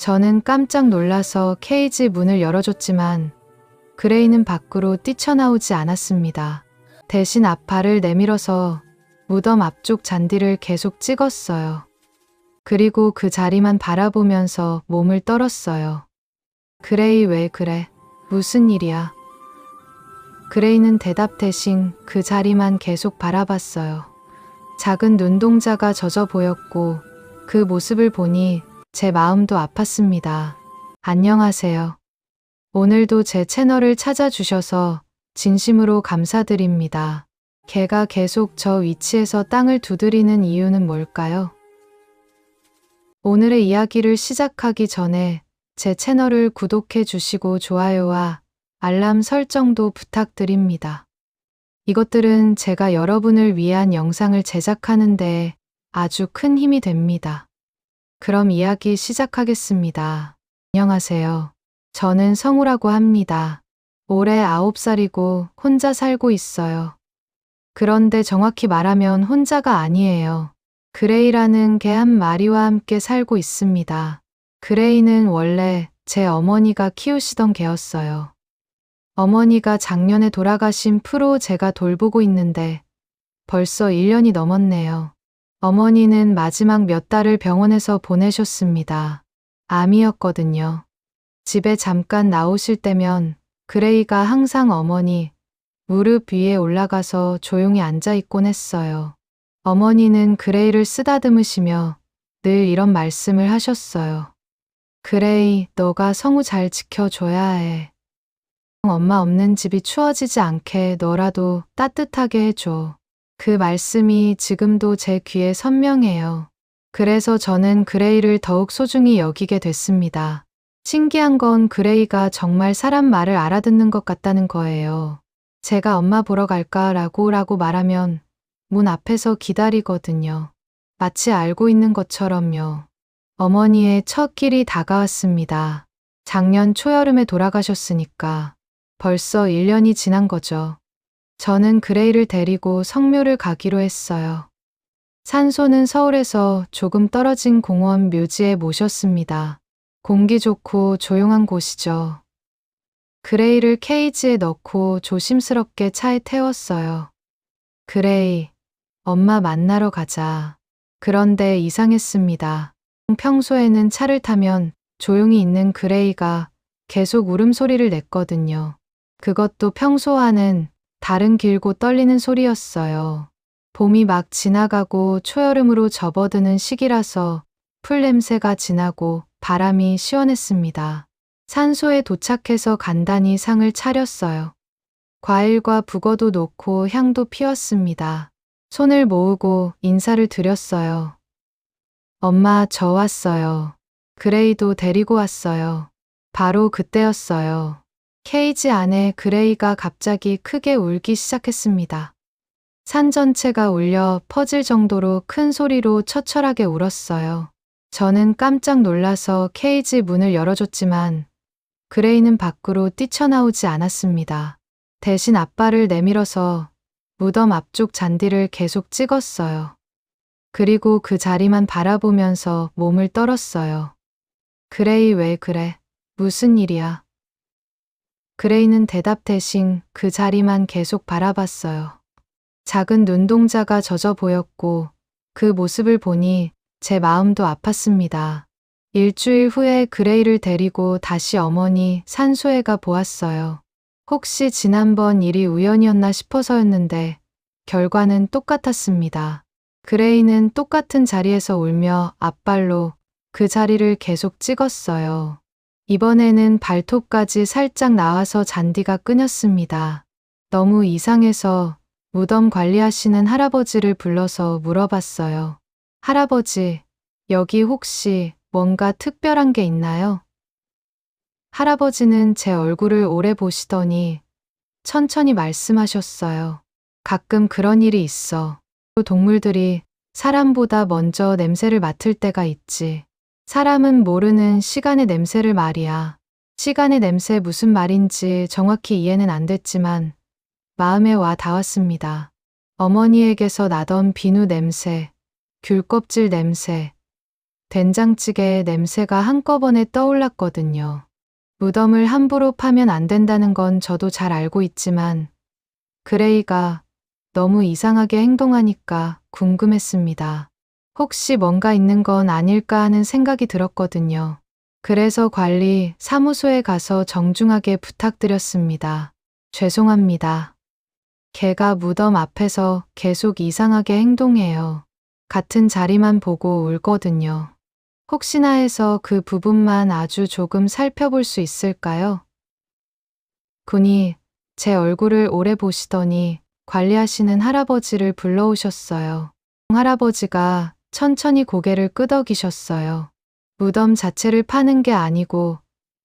저는 깜짝 놀라서 케이지 문을 열어줬지만 그레이는 밖으로 뛰쳐나오지 않았습니다. 대신 앞발을 내밀어서 무덤 앞쪽 잔디를 계속 찍었어요. 그리고 그 자리만 바라보면서 몸을 떨었어요. 그레이, 왜 그래? 무슨 일이야? 그레이는 대답 대신 그 자리만 계속 바라봤어요. 작은 눈동자가 젖어 보였고 그 모습을 보니 제 마음도 아팠습니다. 안녕하세요. 오늘도 제 채널을 찾아주셔서 진심으로 감사드립니다. 개가 계속 저 위치에서 땅을 두드리는 이유는 뭘까요? 오늘의 이야기를 시작하기 전에 제 채널을 구독해 주시고 좋아요와 알람 설정도 부탁드립니다. 이것들은 제가 여러분을 위한 영상을 제작하는 데 아주 큰 힘이 됩니다. 그럼 이야기 시작하겠습니다. 안녕하세요. 저는 성우라고 합니다. 올해 9살이고 혼자 살고 있어요. 그런데 정확히 말하면 혼자가 아니에요. 그레이라는 개 한 마리와 함께 살고 있습니다. 그레이는 원래 제 어머니가 키우시던 개였어요. 어머니가 작년에 돌아가신 프로 제가 돌보고 있는데 벌써 1년이 넘었네요. 어머니는 마지막 몇 달을 병원에서 보내셨습니다. 암이었거든요. 집에 잠깐 나오실 때면 그레이가 항상 어머니 무릎 위에 올라가서 조용히 앉아 있곤 했어요. 어머니는 그레이를 쓰다듬으시며 늘 이런 말씀을 하셨어요. 그레이, 너가 성우 잘 지켜줘야 해. 엄마 없는 집이 추워지지 않게 너라도 따뜻하게 해줘. 그 말씀이 지금도 제 귀에 선명해요. 그래서 저는 그레이를 더욱 소중히 여기게 됐습니다. 신기한 건 그레이가 정말 사람 말을 알아듣는 것 같다는 거예요. 제가 엄마 보러 갈까라고 말하면 문 앞에서 기다리거든요. 마치 알고 있는 것처럼요. 어머니의 첫 길이 다가왔습니다. 작년 초여름에 돌아가셨으니까 벌써 1년이 지난 거죠. 저는 그레이를 데리고 성묘를 가기로 했어요. 산소는 서울에서 조금 떨어진 공원 묘지에 모셨습니다. 공기 좋고 조용한 곳이죠. 그레이를 케이지에 넣고 조심스럽게 차에 태웠어요. 그레이, 엄마 만나러 가자. 그런데 이상했습니다. 평소에는 차를 타면 조용히 있는 그레이가 계속 울음소리를 냈거든요. 그것도 평소와는 다른 길고 떨리는 소리였어요. 봄이 막 지나가고 초여름으로 접어드는 시기라서 풀 냄새가 진하고 바람이 시원했습니다. 산소에 도착해서 간단히 상을 차렸어요. 과일과 북어도 놓고 향도 피웠습니다. 손을 모으고 인사를 드렸어요. 엄마, 저 왔어요. 그레이도 데리고 왔어요. 바로 그때였어요. 케이지 안에 그레이가 갑자기 크게 울기 시작했습니다. 산 전체가 울려 퍼질 정도로 큰 소리로 처철하게 울었어요. 저는 깜짝 놀라서 케이지 문을 열어줬지만 그레이는 밖으로 뛰쳐나오지 않았습니다. 대신 앞발을 내밀어서 무덤 앞쪽 잔디를 계속 찍었어요. 그리고 그 자리만 바라보면서 몸을 떨었어요. 그레이, 왜 그래? 무슨 일이야? 그레이는 대답 대신 그 자리만 계속 바라봤어요. 작은 눈동자가 젖어 보였고 그 모습을 보니 제 마음도 아팠습니다. 일주일 후에 그레이를 데리고 다시 어머니 산소에 가 보았어요. 혹시 지난번 일이 우연이었나 싶어서였는데 결과는 똑같았습니다. 그레이는 똑같은 자리에서 울며 앞발로 그 자리를 계속 찍었어요. 이번에는 발톱까지 살짝 나와서 잔디가 끊였습니다. 너무 이상해서 무덤 관리하시는 할아버지를 불러서 물어봤어요. 할아버지, 여기 혹시 뭔가 특별한 게 있나요? 할아버지는 제 얼굴을 오래 보시더니 천천히 말씀하셨어요. 가끔 그런 일이 있어. 동물들이 사람보다 먼저 냄새를 맡을 때가 있지. 사람은 모르는 시간의 냄새를 말이야. 시간의 냄새 무슨 말인지 정확히 이해는 안 됐지만 마음에 와 닿았습니다. 어머니에게서 나던 비누 냄새, 귤껍질 냄새, 된장찌개 냄새가 한꺼번에 떠올랐거든요. 무덤을 함부로 파면 안 된다는 건 저도 잘 알고 있지만 그레이가 너무 이상하게 행동하니까 궁금했습니다. 혹시 뭔가 있는 건 아닐까 하는 생각이 들었거든요. 그래서 관리 사무소에 가서 정중하게 부탁드렸습니다. 죄송합니다. 걔가 무덤 앞에서 계속 이상하게 행동해요. 같은 자리만 보고 울거든요. 혹시나 해서 그 부분만 아주 조금 살펴볼 수 있을까요? 군이 제 얼굴을 오래 보시더니 관리하시는 할아버지를 불러오셨어요. 할아버지가 천천히 고개를 끄덕이셨어요. 무덤 자체를 파는 게 아니고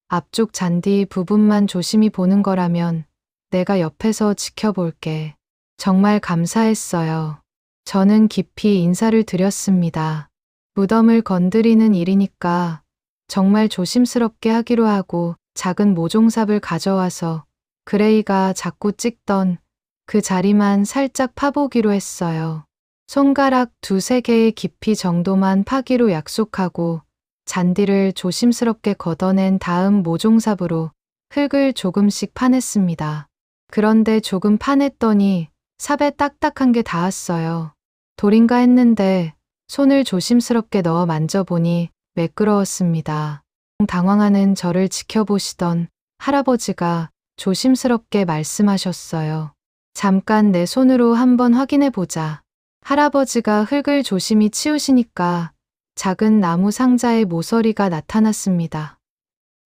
앞쪽 잔디 부분만 조심히 보는 거라면 내가 옆에서 지켜볼게. 정말 감사했어요. 저는 깊이 인사를 드렸습니다. 무덤을 건드리는 일이니까 정말 조심스럽게 하기로 하고 작은 모종삽을 가져와서 그레이가 자꾸 찍던 그 자리만 살짝 파보기로 했어요. 손가락 2~3개의 깊이 정도만 파기로 약속하고 잔디를 조심스럽게 걷어낸 다음 모종삽으로 흙을 조금씩 파냈습니다. 그런데 조금 파냈더니 삽에 딱딱한 게 닿았어요. 돌인가 했는데 손을 조심스럽게 넣어 만져보니 매끄러웠습니다. 당황하는 저를 지켜보시던 할아버지가 조심스럽게 말씀하셨어요. 잠깐 내 손으로 한번 확인해 보자. 할아버지가 흙을 조심히 치우시니까 작은 나무 상자의 모서리가 나타났습니다.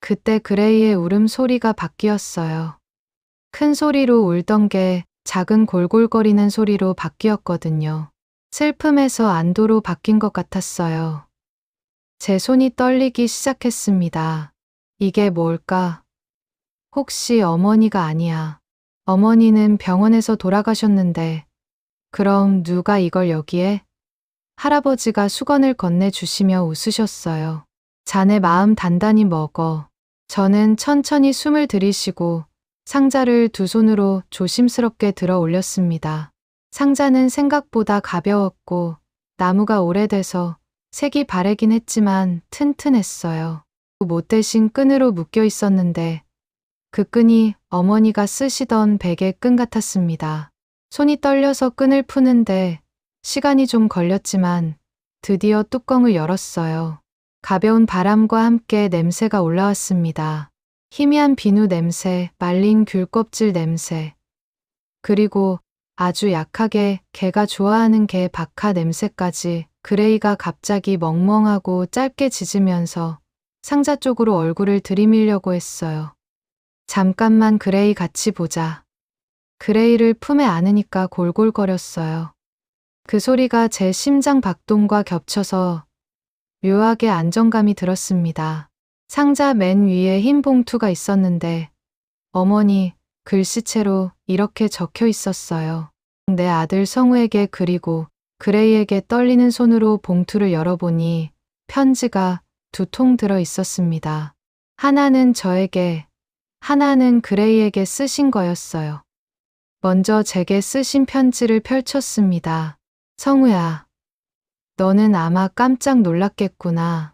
그때 그레이의 울음소리가 바뀌었어요. 큰 소리로 울던 게 작은 골골거리는 소리로 바뀌었거든요. 슬픔에서 안도로 바뀐 것 같았어요. 제 손이 떨리기 시작했습니다. 이게 뭘까? 혹시 어머니가 아니야. 어머니는 병원에서 돌아가셨는데 그럼 누가 이걸 여기에? 할아버지가 수건을 건네주시며 웃으셨어요. 자네 마음 단단히 먹어. 저는 천천히 숨을 들이쉬고 상자를 2손으로 조심스럽게 들어 올렸습니다. 상자는 생각보다 가벼웠고 나무가 오래돼서 색이 바래긴 했지만 튼튼했어요. 못대신 끈으로 묶여 있었는데 그 끈이 어머니가 쓰시던 베개 끈 같았습니다. 손이 떨려서 끈을 푸는데 시간이 좀 걸렸지만 드디어 뚜껑을 열었어요. 가벼운 바람과 함께 냄새가 올라왔습니다. 희미한 비누 냄새, 말린 귤 껍질 냄새, 그리고 아주 약하게 개가 좋아하는 개 박하 냄새까지. 그레이가 갑자기 멍멍하고 짧게 짖으면서 상자 쪽으로 얼굴을 들이밀려고 했어요. 잠깐만 그레이 같이 보자. 그레이를 품에 안으니까 골골거렸어요. 그 소리가 제 심장 박동과 겹쳐서 묘하게 안정감이 들었습니다. 상자 맨 위에 흰 봉투가 있었는데 어머니 글씨체로 이렇게 적혀 있었어요. 내 아들 성우에게 그리고 그레이에게 떨리는 손으로 봉투를 열어보니 편지가 2통 들어 있었습니다. 하나는 저에게, 하나는 그레이에게 쓰신 거였어요. 먼저 제게 쓰신 편지를 펼쳤습니다. 성우야, 너는 아마 깜짝 놀랐겠구나.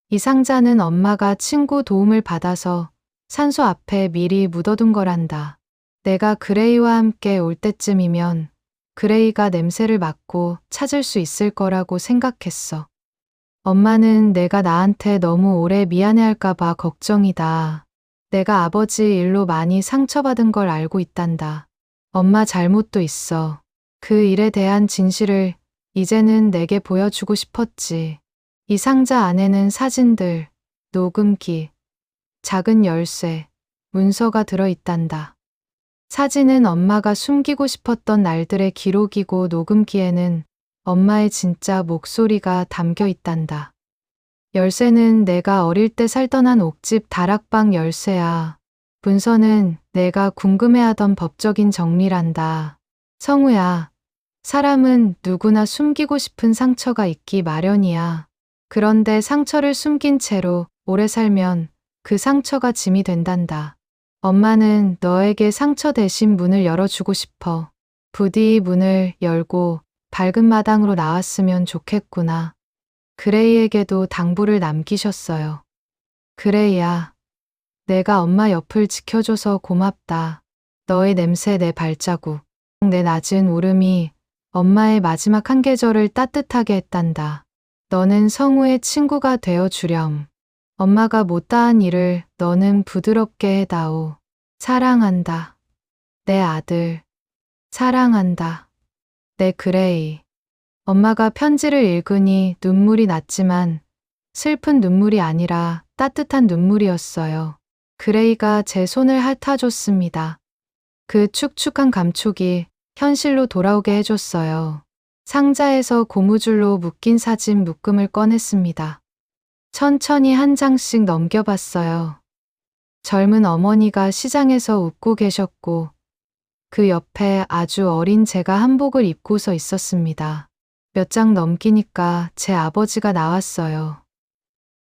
이 상자는 엄마가 친구 도움을 받아서 산소 앞에 미리 묻어둔 거란다. 내가 그레이와 함께 올 때쯤이면 그레이가 냄새를 맡고 찾을 수 있을 거라고 생각했어. 엄마는 내가 나한테 너무 오래 미안해할까봐 걱정이다. 내가 아버지 일로 많이 상처받은 걸 알고 있단다. 엄마 잘못도 있어. 그 일에 대한 진실을 이제는 내게 보여주고 싶었지. 이 상자 안에는 사진들, 녹음기, 작은 열쇠, 문서가 들어있단다. 사진은 엄마가 숨기고 싶었던 날들의 기록이고 녹음기에는 엄마의 진짜 목소리가 담겨 있단다. 열쇠는 내가 어릴 때 살던 한 옥집 다락방 열쇠야. 문서는 내가 궁금해하던 법적인 정리란다. 성우야, 사람은 누구나 숨기고 싶은 상처가 있기 마련이야. 그런데 상처를 숨긴 채로 오래 살면 그 상처가 짐이 된단다. 엄마는 너에게 상처 대신 문을 열어주고 싶어. 부디 문을 열고 밝은 마당으로 나왔으면 좋겠구나. 그레이에게도 당부를 남기셨어요. 그레이야, 내가 엄마 옆을 지켜줘서 고맙다. 너의 냄새, 내 발자국, 내 낮은 울음이 엄마의 마지막 한 계절을 따뜻하게 했단다. 너는 성우의 친구가 되어 주렴. 엄마가 못다한 일을 너는 부드럽게 해다오. 사랑한다. 내 아들. 사랑한다. 내 그레이. 엄마가 편지를 읽으니 눈물이 났지만 슬픈 눈물이 아니라 따뜻한 눈물이었어요. 그레이가 제 손을 핥아줬습니다. 그 축축한 감촉이 현실로 돌아오게 해줬어요. 상자에서 고무줄로 묶인 사진 묶음을 꺼냈습니다. 천천히 한 장씩 넘겨봤어요. 젊은 어머니가 시장에서 웃고 계셨고 그 옆에 아주 어린 제가 한복을 입고서 있었습니다. 몇 장 넘기니까 제 아버지가 나왔어요.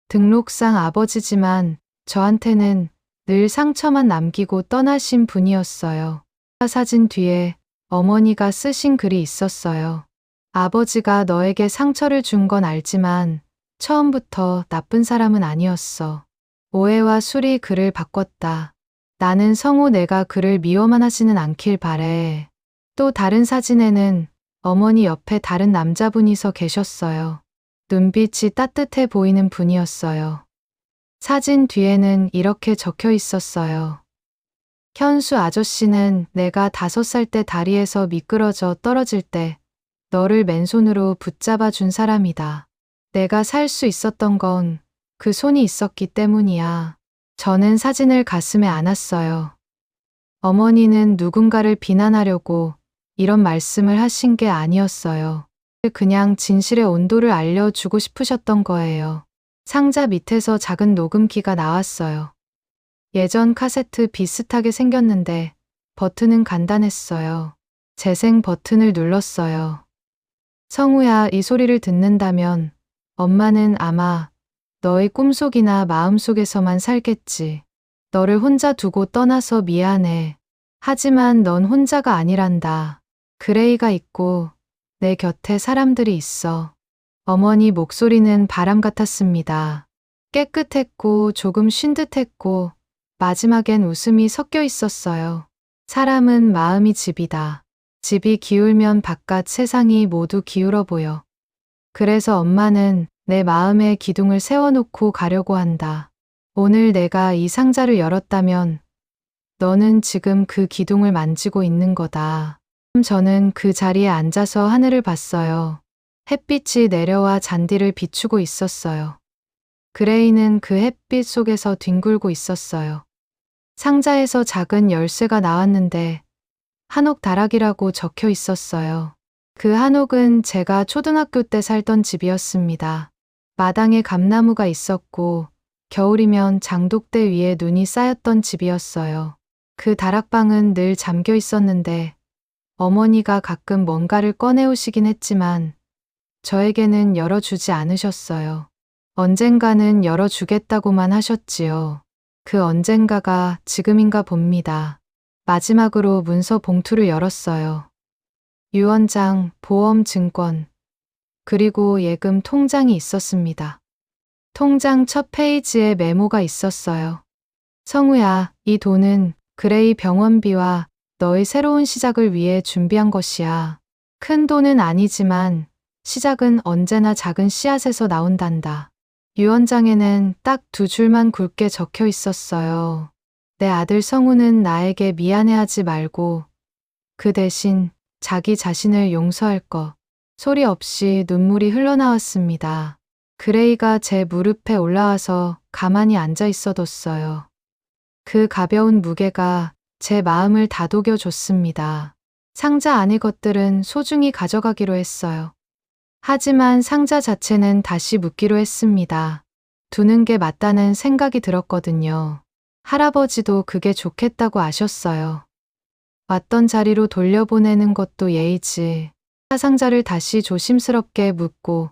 등록상 아버지지만 저한테는 늘 상처만 남기고 떠나신 분이었어요. 사진 뒤에 어머니가 쓰신 글이 있었어요. 아버지가 너에게 상처를 준 건 알지만 처음부터 나쁜 사람은 아니었어. 오해와 술이 그를 바꿨다. 나는 성우 내가 그를 미워만 하지는 않길 바래. 또 다른 사진에는 어머니 옆에 다른 남자분이 서 계셨어요. 눈빛이 따뜻해 보이는 분이었어요. 사진 뒤에는 이렇게 적혀 있었어요. 현수 아저씨는 내가 5살 때 다리에서 미끄러져 떨어질 때 너를 맨손으로 붙잡아 준 사람이다. 내가 살 수 있었던 건 그 손이 있었기 때문이야. 저는 사진을 가슴에 안았어요. 어머니는 누군가를 비난하려고 이런 말씀을 하신 게 아니었어요. 그냥 진실의 온도를 알려주고 싶으셨던 거예요. 상자 밑에서 작은 녹음기가 나왔어요. 예전 카세트 비슷하게 생겼는데 버튼은 간단했어요. 재생 버튼을 눌렀어요. 성우야, 이 소리를 듣는다면 엄마는 아마 너의 꿈속이나 마음속에서만 살겠지. 너를 혼자 두고 떠나서 미안해. 하지만 넌 혼자가 아니란다. 그레이가 있고 내 곁에 사람들이 있어. 어머니 목소리는 바람 같았습니다. 깨끗했고 조금 쉰 듯했고 마지막엔 웃음이 섞여 있었어요. 사람은 마음이 집이다. 집이 기울면 바깥 세상이 모두 기울어 보여. 그래서 엄마는 내 마음에 기둥을 세워놓고 가려고 한다. 오늘 내가 이 상자를 열었다면 너는 지금 그 기둥을 만지고 있는 거다. 저는 그 자리에 앉아서 하늘을 봤어요. 햇빛이 내려와 잔디를 비추고 있었어요. 그레이는 그 햇빛 속에서 뒹굴고 있었어요. 상자에서 작은 열쇠가 나왔는데 한옥 다락이라고 적혀 있었어요. 그 한옥은 제가 초등학교 때 살던 집이었습니다. 마당에 감나무가 있었고 겨울이면 장독대 위에 눈이 쌓였던 집이었어요. 그 다락방은 늘 잠겨 있었는데 어머니가 가끔 뭔가를 꺼내오시긴 했지만 저에게는 열어주지 않으셨어요. 언젠가는 열어주겠다고만 하셨지요. 그 언젠가가 지금인가 봅니다. 마지막으로 문서 봉투를 열었어요. 유언장, 보험 증권, 그리고 예금 통장이 있었습니다. 통장 첫 페이지에 메모가 있었어요. 성우야, 이 돈은 그레이 병원비와 너의 새로운 시작을 위해 준비한 것이야. 큰 돈은 아니지만 시작은 언제나 작은 씨앗에서 나온단다. 유언장에는 딱 2줄만 굵게 적혀 있었어요. 내 아들 성우는 나에게 미안해하지 말고 그 대신 자기 자신을 용서할 것. 소리 없이 눈물이 흘러나왔습니다. 그레이가 제 무릎에 올라와서 가만히 앉아 있어뒀어요. 그 가벼운 무게가 제 마음을 다독여줬습니다. 상자 안의 것들은 소중히 가져가기로 했어요. 하지만 상자 자체는 다시 묻기로 했습니다. 두는 게 맞다는 생각이 들었거든요. 할아버지도 그게 좋겠다고 아셨어요. 왔던 자리로 돌려보내는 것도 예의지. 상자를 다시 조심스럽게 묶고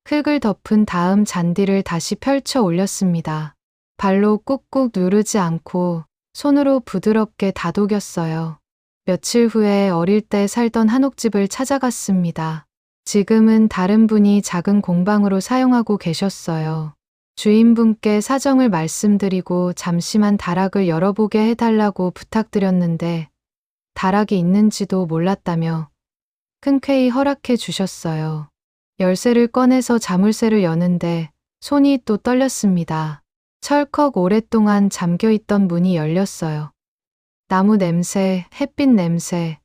흙을 덮은 다음 잔디를 다시 펼쳐 올렸습니다. 발로 꾹꾹 누르지 않고 손으로 부드럽게 다독였어요. 며칠 후에 어릴 때 살던 한옥집을 찾아갔습니다. 지금은 다른 분이 작은 공방으로 사용하고 계셨어요. 주인분께 사정을 말씀드리고 잠시만 다락을 열어보게 해달라고 부탁드렸는데 다락이 있는지도 몰랐다며 흔쾌히 허락해 주셨어요. 열쇠를 꺼내서 자물쇠를 여는데 손이 또 떨렸습니다. 철컥 오랫동안 잠겨있던 문이 열렸어요. 나무 냄새, 햇빛 냄새,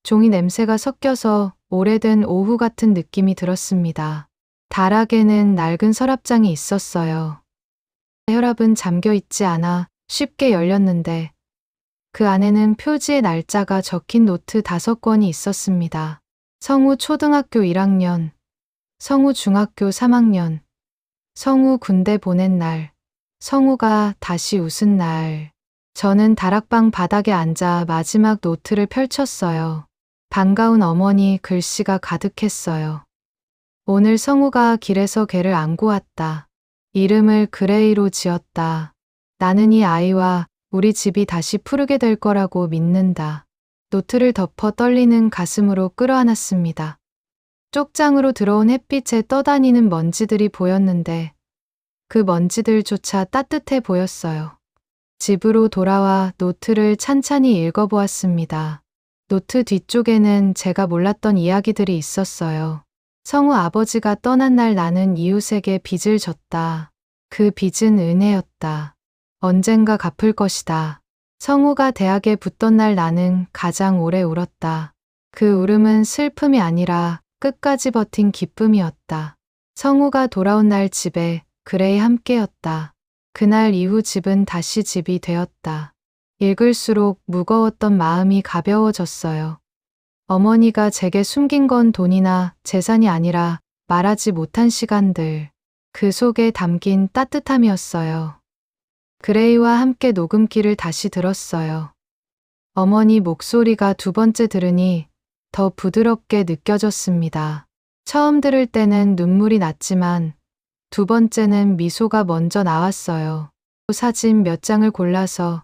종이 냄새가 섞여서 오래된 오후 같은 느낌이 들었습니다. 다락에는 낡은 서랍장이 있었어요. 혈압은 잠겨있지 않아 쉽게 열렸는데 그 안에는 표지의 날짜가 적힌 노트 5권이 있었습니다. 성우 초등학교 1학년, 성우 중학교 3학년, 성우 군대 보낸 날, 성우가 다시 웃은 날. 저는 다락방 바닥에 앉아 마지막 노트를 펼쳤어요. 반가운 어머니 글씨가 가득했어요. 오늘 성우가 길에서 개를 안고 왔다. 이름을 그레이로 지었다. 나는 이 아이와 우리 집이 다시 푸르게 될 거라고 믿는다. 노트를 덮어 떨리는 가슴으로 끌어안았습니다. 쪽장으로 들어온 햇빛에 떠다니는 먼지들이 보였는데 그 먼지들조차 따뜻해 보였어요. 집으로 돌아와 노트를 찬찬히 읽어보았습니다. 노트 뒤쪽에는 제가 몰랐던 이야기들이 있었어요. 성우 아버지가 떠난 날 나는 이웃에게 빚을 졌다. 그 빚은 은혜였다. 언젠가 갚을 것이다. 성우가 대학에 붙던 날 나는 가장 오래 울었다. 그 울음은 슬픔이 아니라 끝까지 버틴 기쁨이었다. 성우가 돌아온 날 집에 그레이 함께였다. 그날 이후 집은 다시 집이 되었다. 읽을수록 무거웠던 마음이 가벼워졌어요. 어머니가 제게 숨긴 건 돈이나 재산이 아니라 말하지 못한 시간들, 그 속에 담긴 따뜻함이었어요. 그레이와 함께 녹음기를 다시 들었어요. 어머니 목소리가 두 번째 들으니 더 부드럽게 느껴졌습니다. 처음 들을 때는 눈물이 났지만 두 번째는 미소가 먼저 나왔어요. 사진 몇 장을 골라서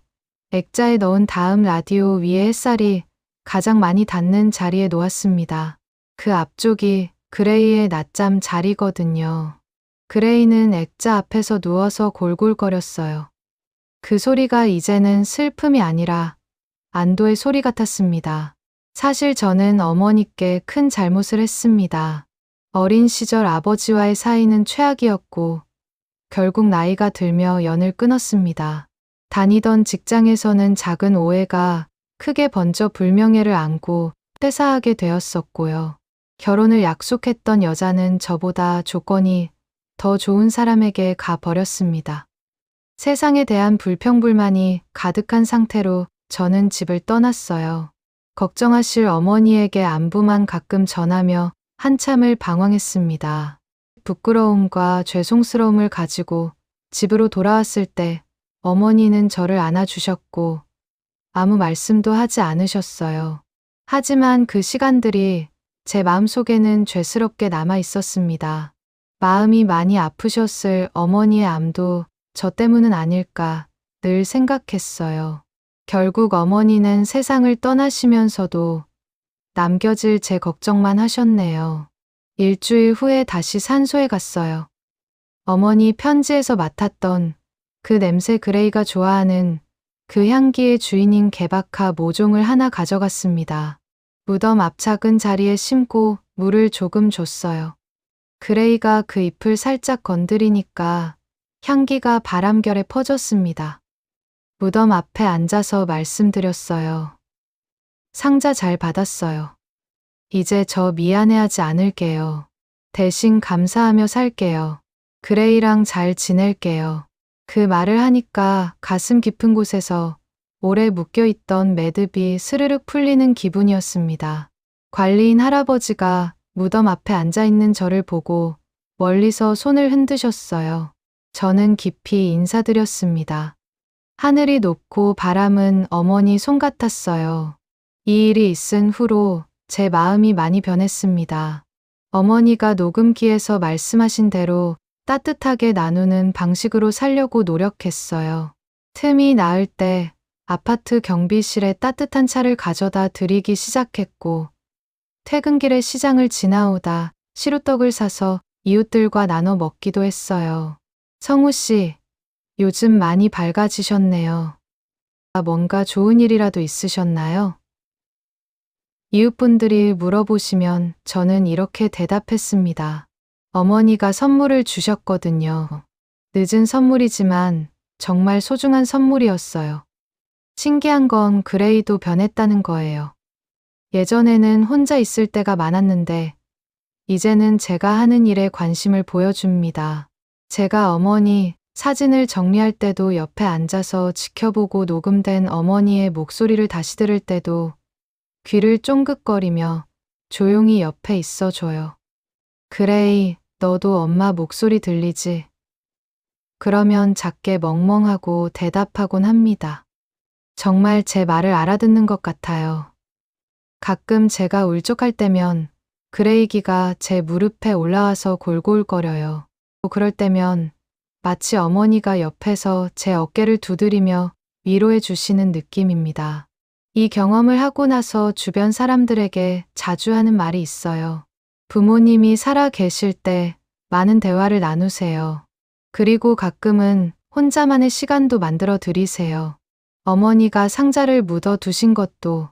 액자에 넣은 다음 라디오 위에 햇살이 가장 많이 닿는 자리에 놓았습니다. 그 앞쪽이 그레이의 낮잠 자리거든요. 그레이는 액자 앞에서 누워서 골골거렸어요. 그 소리가 이제는 슬픔이 아니라 안도의 소리 같았습니다. 사실 저는 어머니께 큰 잘못을 했습니다. 어린 시절 아버지와의 사이는 최악이었고 결국 나이가 들며 연을 끊었습니다. 다니던 직장에서는 작은 오해가 크게 번져 불명예를 안고 퇴사하게 되었었고요. 결혼을 약속했던 여자는 저보다 조건이 더 좋은 사람에게 가버렸습니다. 세상에 대한 불평불만이 가득한 상태로 저는 집을 떠났어요. 걱정하실 어머니에게 안부만 가끔 전하며 한참을 방황했습니다. 부끄러움과 죄송스러움을 가지고 집으로 돌아왔을 때 어머니는 저를 안아주셨고 아무 말씀도 하지 않으셨어요. 하지만 그 시간들이 제 마음속에는 죄스럽게 남아 있었습니다. 마음이 많이 아프셨을 어머니의 암도 저 때문은 아닐까 늘 생각했어요. 결국 어머니는 세상을 떠나시면서도 남겨질 제 걱정만 하셨네요. 일주일 후에 다시 산소에 갔어요. 어머니 편지에서 맡았던 그 냄새 그레이가 좋아하는 그 향기의 주인인 개박하 모종을 하나 가져갔습니다. 무덤 앞 작은 자리에 심고 물을 조금 줬어요. 그레이가 그 잎을 살짝 건드리니까 향기가 바람결에 퍼졌습니다. 무덤 앞에 앉아서 말씀드렸어요. 상자 잘 받았어요. 이제 저 미안해하지 않을게요. 대신 감사하며 살게요. 그레이랑 잘 지낼게요. 그 말을 하니까 가슴 깊은 곳에서 오래 묶여있던 매듭이 스르륵 풀리는 기분이었습니다. 관리인 할아버지가 무덤 앞에 앉아있는 저를 보고 멀리서 손을 흔드셨어요. 저는 깊이 인사드렸습니다. 하늘이 높고 바람은 어머니 손 같았어요. 이 일이 있은 후로 제 마음이 많이 변했습니다. 어머니가 녹음기에서 말씀하신 대로 따뜻하게 나누는 방식으로 살려고 노력했어요. 틈이 나을 때 아파트 경비실에 따뜻한 차를 가져다 드리기 시작했고 퇴근길에 시장을 지나오다 시루떡을 사서 이웃들과 나눠 먹기도 했어요. 성우 씨, 요즘 많이 밝아지셨네요. 뭔가 좋은 일이라도 있으셨나요? 이웃분들이 물어보시면 저는 이렇게 대답했습니다. 어머니가 선물을 주셨거든요. 늦은 선물이지만 정말 소중한 선물이었어요. 신기한 건 그레이도 변했다는 거예요. 예전에는 혼자 있을 때가 많았는데 이제는 제가 하는 일에 관심을 보여줍니다. 제가 어머니 사진을 정리할 때도 옆에 앉아서 지켜보고 녹음된 어머니의 목소리를 다시 들을 때도 귀를 쫑긋거리며 조용히 옆에 있어줘요. 그레이, 너도 엄마 목소리 들리지? 그러면 작게 멍멍하고 대답하곤 합니다. 정말 제 말을 알아듣는 것 같아요. 가끔 제가 울적할 때면 그레이기가 제 무릎에 올라와서 골골거려요. 그럴 때면 마치 어머니가 옆에서 제 어깨를 두드리며 위로해 주시는 느낌입니다. 이 경험을 하고 나서 주변 사람들에게 자주 하는 말이 있어요. 부모님이 살아 계실 때 많은 대화를 나누세요. 그리고 가끔은 혼자만의 시간도 만들어 드리세요. 어머니가 상자를 묻어 두신 것도,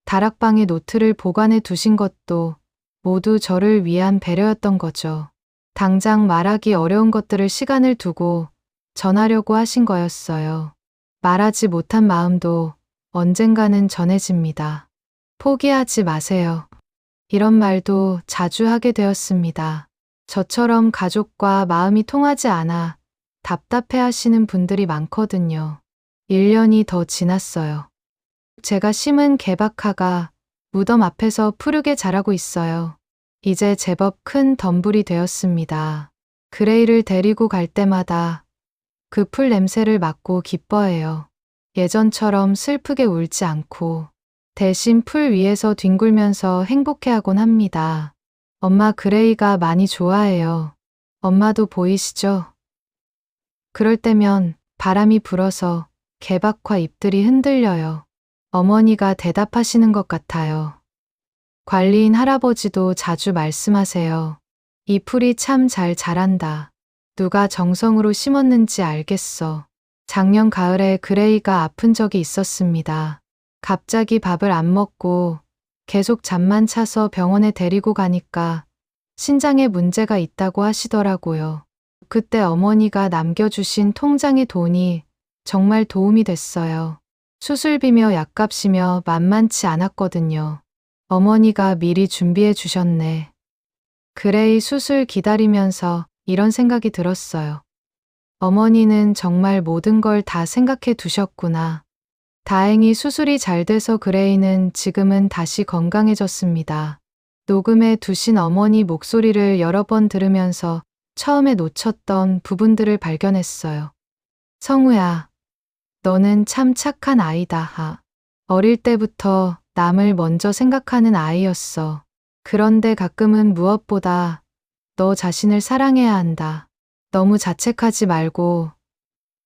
다락방에 노트를 보관해 두신 것도 모두 저를 위한 배려였던 거죠. 당장 말하기 어려운 것들을 시간을 두고 전하려고 하신 거였어요. 말하지 못한 마음도 언젠가는 전해집니다. 포기하지 마세요. 이런 말도 자주 하게 되었습니다. 저처럼 가족과 마음이 통하지 않아 답답해 하시는 분들이 많거든요. 1년이 더 지났어요. 제가 심은 개박화가 무덤 앞에서 푸르게 자라고 있어요. 이제 제법 큰 덤불이 되었습니다. 그레이를 데리고 갈 때마다 그 풀 냄새를 맡고 기뻐해요. 예전처럼 슬프게 울지 않고 대신 풀 위에서 뒹굴면서 행복해하곤 합니다. 엄마 그레이가 많이 좋아해요. 엄마도 보이시죠? 그럴 때면 바람이 불어서 개박화 잎들이 흔들려요. 어머니가 대답하시는 것 같아요. 관리인 할아버지도 자주 말씀하세요. 이 풀이 참 잘 자란다. 누가 정성으로 심었는지 알겠어. 작년 가을에 그레이가 아픈 적이 있었습니다. 갑자기 밥을 안 먹고 계속 잠만 차서 병원에 데리고 가니까 신장에 문제가 있다고 하시더라고요. 그때 어머니가 남겨주신 통장의 돈이 정말 도움이 됐어요. 수술비며 약값이며 만만치 않았거든요. 어머니가 미리 준비해 주셨네. 그레이 수술 기다리면서 이런 생각이 들었어요. 어머니는 정말 모든 걸 다 생각해 두셨구나. 다행히 수술이 잘 돼서 그레이는 지금은 다시 건강해졌습니다. 녹음해 두신 어머니 목소리를 여러 번 들으면서 처음에 놓쳤던 부분들을 발견했어요. 성우야, 너는 참 착한 아이다. 어릴 때부터 남을 먼저 생각하는 아이였어. 그런데 가끔은 무엇보다 너 자신을 사랑해야 한다. 너무 자책하지 말고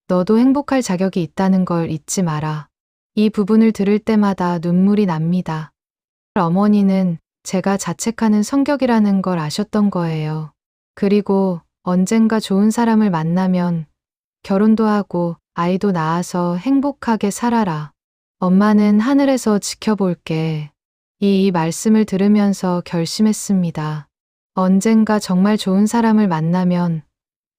너도 행복할 자격이 있다는 걸 잊지 마라. 이 부분을 들을 때마다 눈물이 납니다. 어머니는 제가 자책하는 성격이라는 걸 아셨던 거예요. 그리고 언젠가 좋은 사람을 만나면 결혼도 하고 아이도 낳아서 행복하게 살아라. 엄마는 하늘에서 지켜볼게. 이 말씀을 들으면서 결심했습니다. 언젠가 정말 좋은 사람을 만나면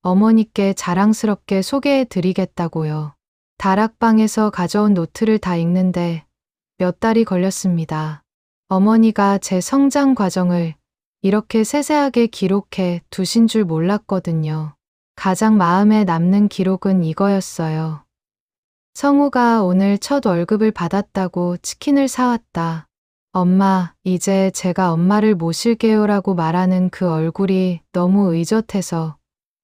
어머니께 자랑스럽게 소개해 드리겠다고요. 다락방에서 가져온 노트를 다 읽는데 몇 달이 걸렸습니다. 어머니가 제 성장 과정을 이렇게 세세하게 기록해 두신 줄 몰랐거든요. 가장 마음에 남는 기록은 이거였어요. 성우가 오늘 첫 월급을 받았다고 치킨을 사왔다. 엄마, 이제 제가 엄마를 모실게요라고 말하는 그 얼굴이 너무 의젓해서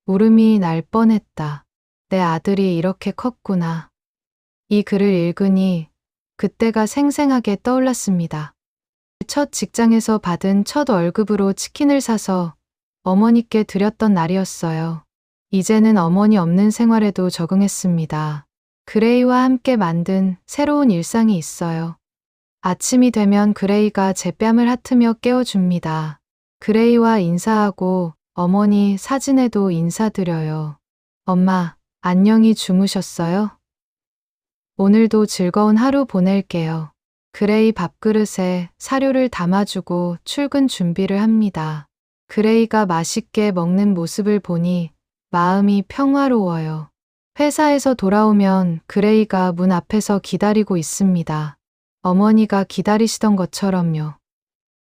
울음이 날 뻔했다. 내 아들이 이렇게 컸구나. 이 글을 읽으니 그때가 생생하게 떠올랐습니다. 첫 직장에서 받은 첫 월급으로 치킨을 사서 어머니께 드렸던 날이었어요. 이제는 어머니 없는 생활에도 적응했습니다. 그레이와 함께 만든 새로운 일상이 있어요. 아침이 되면 그레이가 제 뺨을 핫으며 깨워줍니다. 그레이와 인사하고 어머니 사진에도 인사드려요. 엄마, 안녕히 주무셨어요? 오늘도 즐거운 하루 보낼게요. 그레이 밥그릇에 사료를 담아주고 출근 준비를 합니다. 그레이가 맛있게 먹는 모습을 보니 마음이 평화로워요. 회사에서 돌아오면 그레이가 문 앞에서 기다리고 있습니다. 어머니가 기다리시던 것처럼요.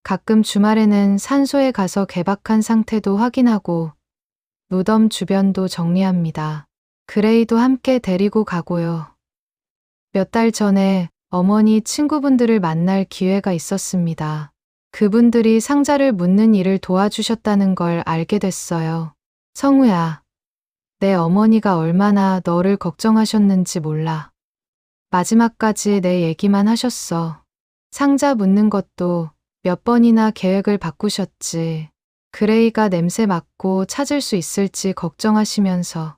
가끔 주말에는 산소에 가서 개박한 상태도 확인하고 무덤 주변도 정리합니다. 그레이도 함께 데리고 가고요. 몇 달 전에 어머니 친구분들을 만날 기회가 있었습니다. 그분들이 상자를 묻는 일을 도와주셨다는 걸 알게 됐어요. 성우야, 내 어머니가 얼마나 너를 걱정하셨는지 몰라. 마지막까지 내 얘기만 하셨어. 상자 묻는 것도 몇 번이나 계획을 바꾸셨지. 그레이가 냄새 맡고 찾을 수 있을지 걱정하시면서.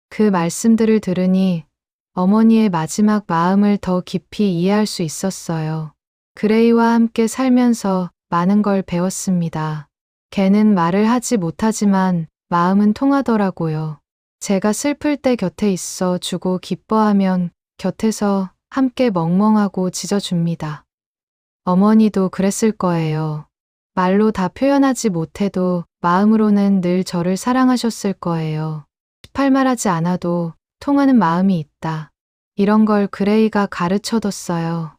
그 말씀들을 들으니 어머니의 마지막 마음을 더 깊이 이해할 수 있었어요. 그레이와 함께 살면서 많은 걸 배웠습니다. 걔는 말을 하지 못하지만 마음은 통하더라고요. 제가 슬플 때 곁에 있어 주고 기뻐하면 곁에서 함께 멍멍하고 짖어줍니다. 어머니도 그랬을 거예요. 말로 다 표현하지 못해도 마음으로는 늘 저를 사랑하셨을 거예요. 18말하지 않아도 통하는 마음이 있다. 이런 걸 그레이가 가르쳐뒀어요.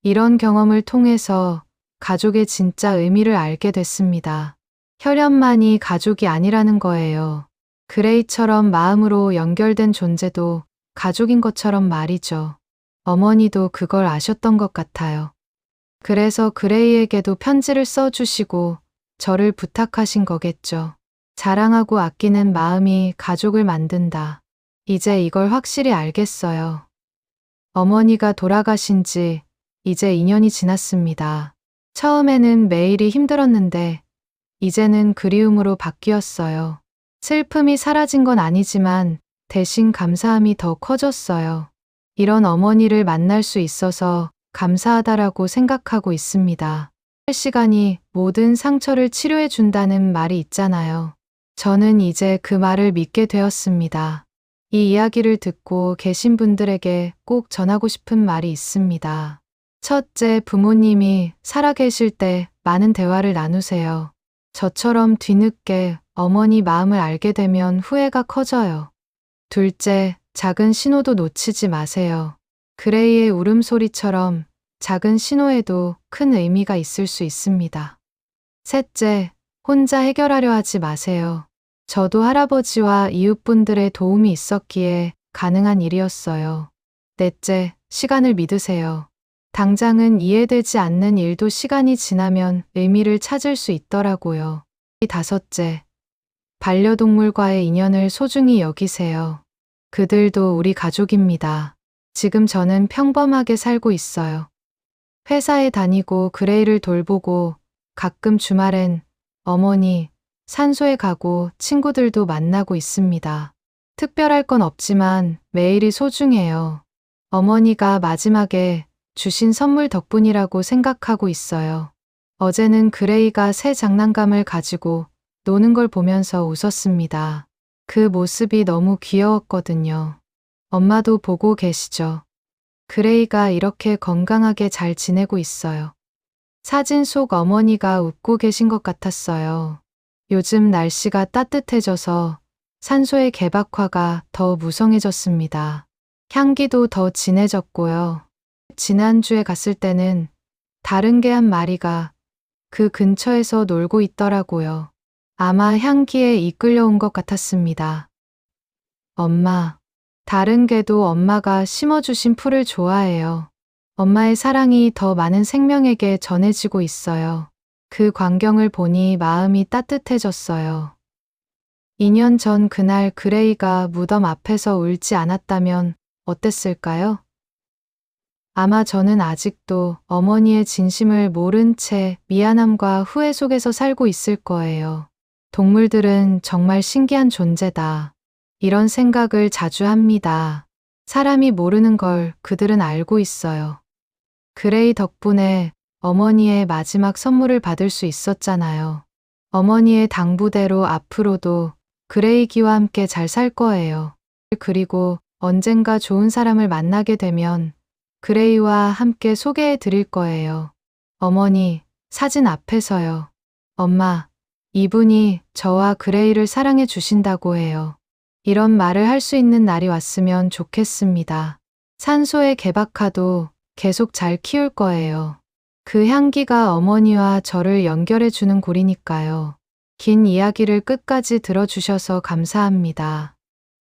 이런 경험을 통해서 가족의 진짜 의미를 알게 됐습니다. 혈연만이 가족이 아니라는 거예요. 그레이처럼 마음으로 연결된 존재도 가족인 것처럼 말이죠. 어머니도 그걸 아셨던 것 같아요. 그래서 그레이에게도 편지를 써주시고 저를 부탁하신 거겠죠. 자랑하고 아끼는 마음이 가족을 만든다. 이제 이걸 확실히 알겠어요. 어머니가 돌아가신 지 이제 2년이 지났습니다. 처음에는 매일이 힘들었는데 이제는 그리움으로 바뀌었어요. 슬픔이 사라진 건 아니지만 대신 감사함이 더 커졌어요. 이런 어머니를 만날 수 있어서 감사하다라고 생각하고 있습니다. 시간이 모든 상처를 치료해 준다는 말이 있잖아요. 저는 이제 그 말을 믿게 되었습니다. 이 이야기를 듣고 계신 분들에게 꼭 전하고 싶은 말이 있습니다. 첫째, 부모님이 살아계실 때 많은 대화를 나누세요. 저처럼 뒤늦게 어머니 마음을 알게 되면 후회가 커져요. 둘째, 작은 신호도 놓치지 마세요. 그레이의 울음소리처럼 작은 신호에도 큰 의미가 있을 수 있습니다. 셋째, 혼자 해결하려 하지 마세요. 저도 할아버지와 이웃분들의 도움이 있었기에 가능한 일이었어요. 넷째, 시간을 믿으세요. 당장은 이해되지 않는 일도 시간이 지나면 의미를 찾을 수 있더라고요. 다섯째, 반려동물과의 인연을 소중히 여기세요. 그들도 우리 가족입니다. 지금 저는 평범하게 살고 있어요. 회사에 다니고 그레이를 돌보고 가끔 주말엔 어머니, 산소에 가고 친구들도 만나고 있습니다. 특별할 건 없지만 매일이 소중해요. 어머니가 마지막에 주신 선물 덕분이라고 생각하고 있어요. 어제는 그레이가 새 장난감을 가지고 노는 걸 보면서 웃었습니다. 그 모습이 너무 귀여웠거든요. 엄마도 보고 계시죠? 그레이가 이렇게 건강하게 잘 지내고 있어요. 사진 속 어머니가 웃고 계신 것 같았어요. 요즘 날씨가 따뜻해져서 산소의 개박화가 더 무성해졌습니다. 향기도 더 진해졌고요. 지난주에 갔을 때는 다른 개 한 마리가 그 근처에서 놀고 있더라고요. 아마 향기에 이끌려온 것 같았습니다. 엄마, 다른 개도 엄마가 심어주신 풀을 좋아해요. 엄마의 사랑이 더 많은 생명에게 전해지고 있어요. 그 광경을 보니 마음이 따뜻해졌어요. 2년 전 그날 그레이가 무덤 앞에서 울지 않았다면 어땠을까요? 아마 저는 아직도 어머니의 진심을 모른 채 미안함과 후회 속에서 살고 있을 거예요. 동물들은 정말 신기한 존재다. 이런 생각을 자주 합니다. 사람이 모르는 걸 그들은 알고 있어요. 그레이 덕분에 어머니의 마지막 선물을 받을 수 있었잖아요. 어머니의 당부대로 앞으로도 그레이기와 함께 잘 살 거예요. 그리고 언젠가 좋은 사람을 만나게 되면 그레이와 함께 소개해 드릴 거예요. 어머니, 사진 앞에서요. 엄마, 이분이 저와 그레이를 사랑해 주신다고 해요. 이런 말을 할 수 있는 날이 왔으면 좋겠습니다. 산소의 개박하도 계속 잘 키울 거예요. 그 향기가 어머니와 저를 연결해 주는 고리니까요. 긴 이야기를 끝까지 들어주셔서 감사합니다.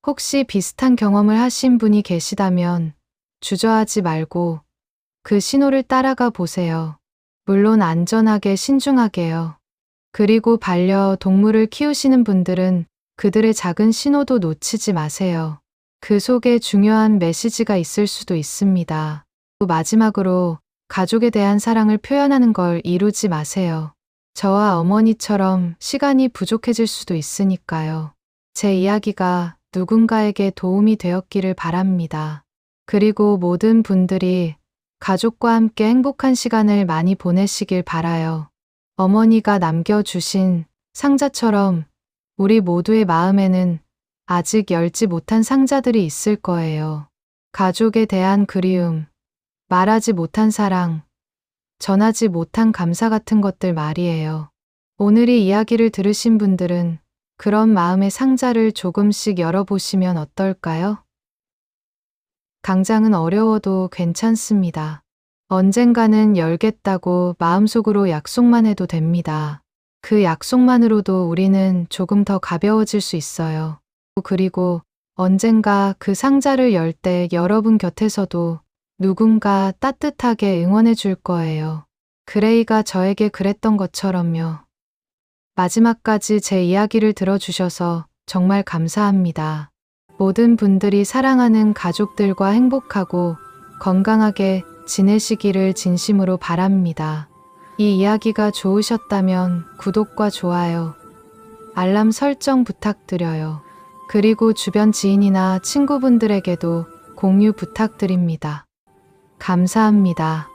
혹시 비슷한 경험을 하신 분이 계시다면 주저하지 말고 그 신호를 따라가 보세요. 물론 안전하게 신중하게요. 그리고 반려동물을 키우시는 분들은 그들의 작은 신호도 놓치지 마세요. 그 속에 중요한 메시지가 있을 수도 있습니다. 마지막으로 가족에 대한 사랑을 표현하는 걸 이루지 마세요. 저와 어머니처럼 시간이 부족해질 수도 있으니까요. 제 이야기가 누군가에게 도움이 되었기를 바랍니다. 그리고 모든 분들이 가족과 함께 행복한 시간을 많이 보내시길 바라요. 어머니가 남겨주신 상자처럼 우리 모두의 마음에는 아직 열지 못한 상자들이 있을 거예요. 가족에 대한 그리움, 말하지 못한 사랑, 전하지 못한 감사 같은 것들 말이에요. 오늘 이 이야기를 들으신 분들은 그런 마음의 상자를 조금씩 열어보시면 어떨까요? 당장은 어려워도 괜찮습니다. 언젠가는 열겠다고 마음속으로 약속만 해도 됩니다. 그 약속만으로도 우리는 조금 더 가벼워질 수 있어요. 그리고 언젠가 그 상자를 열 때 여러분 곁에서도 누군가 따뜻하게 응원해 줄 거예요. 그레이가 저에게 그랬던 것처럼요. 마지막까지 제 이야기를 들어주셔서 정말 감사합니다. 모든 분들이 사랑하는 가족들과 행복하고 건강하게 지내시기를 진심으로 바랍니다. 이 이야기가 좋으셨다면 구독과 좋아요, 알람 설정 부탁드려요. 그리고 주변 지인이나 친구분들에게도 공유 부탁드립니다. 감사합니다.